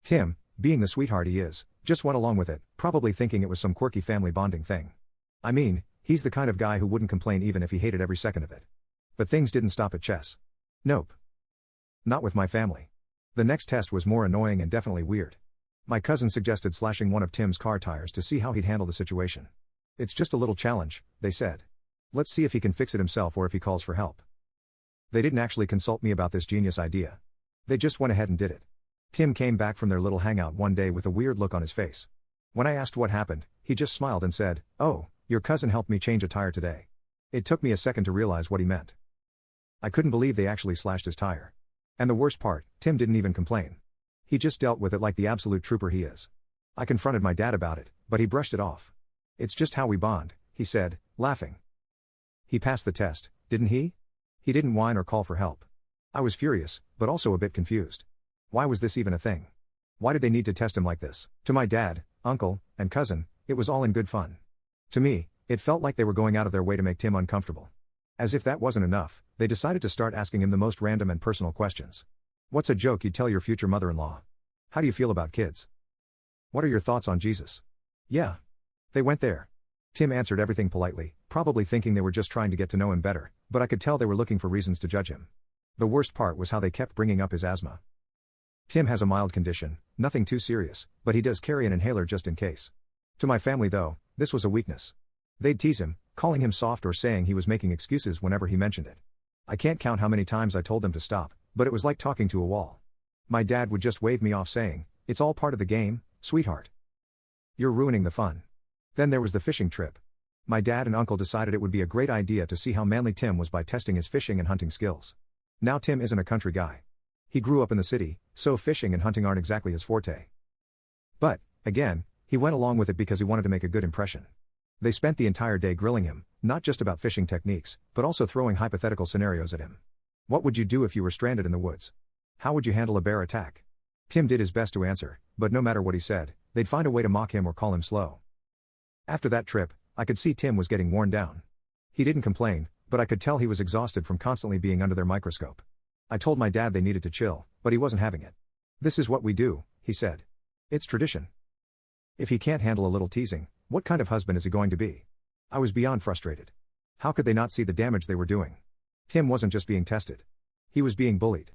Tim, being the sweetheart he is, just went along with it, probably thinking it was some quirky family bonding thing. I mean, he's the kind of guy who wouldn't complain even if he hated every second of it. But things didn't stop at chess. Nope. Not with my family. The next test was more annoying and definitely weird. My cousin suggested slashing one of Tim's car tires to see how he'd handle the situation. It's just a little challenge, they said. Let's see if he can fix it himself or if he calls for help. They didn't actually consult me about this genius idea. They just went ahead and did it. Tim came back from their little hangout one day with a weird look on his face. When I asked what happened, he just smiled and said, "Oh, your cousin helped me change a tire today." It took me a second to realize what he meant. I couldn't believe they actually slashed his tire. And the worst part, Tim didn't even complain. He just dealt with it like the absolute trooper he is. I confronted my dad about it, but he brushed it off. "It's just how we bond," he said, laughing. He passed the test, didn't he? He didn't whine or call for help. I was furious, but also a bit confused. Why was this even a thing? Why did they need to test him like this? To my dad, uncle, and cousin, it was all in good fun. To me, it felt like they were going out of their way to make Tim uncomfortable. As if that wasn't enough, they decided to start asking him the most random and personal questions. What's a joke you'd tell your future mother-in-law? How do you feel about kids? What are your thoughts on Jesus? Yeah. They went there. Tim answered everything politely, probably thinking they were just trying to get to know him better, but I could tell they were looking for reasons to judge him. The worst part was how they kept bringing up his asthma. Tim has a mild condition, nothing too serious, but he does carry an inhaler just in case. To my family though, this was a weakness. They'd tease him, calling him soft or saying he was making excuses whenever he mentioned it. I can't count how many times I told them to stop, but it was like talking to a wall. My dad would just wave me off saying, "It's all part of the game, sweetheart. You're ruining the fun." Then there was the fishing trip. My dad and uncle decided it would be a great idea to see how manly Tim was by testing his fishing and hunting skills. Now Tim isn't a country guy. He grew up in the city, so fishing and hunting aren't exactly his forte. But, again, he went along with it because he wanted to make a good impression. They spent the entire day grilling him, not just about fishing techniques, but also throwing hypothetical scenarios at him. What would you do if you were stranded in the woods? How would you handle a bear attack? Tim did his best to answer, but no matter what he said, they'd find a way to mock him or call him slow. After that trip, I could see Tim was getting worn down. He didn't complain, but I could tell he was exhausted from constantly being under their microscope. I told my dad they needed to chill, but he wasn't having it. "This is what we do," he said. "It's tradition." If he can't handle a little teasing, what kind of husband is he going to be? I was beyond frustrated. How could they not see the damage they were doing? Tim wasn't just being tested. He was being bullied.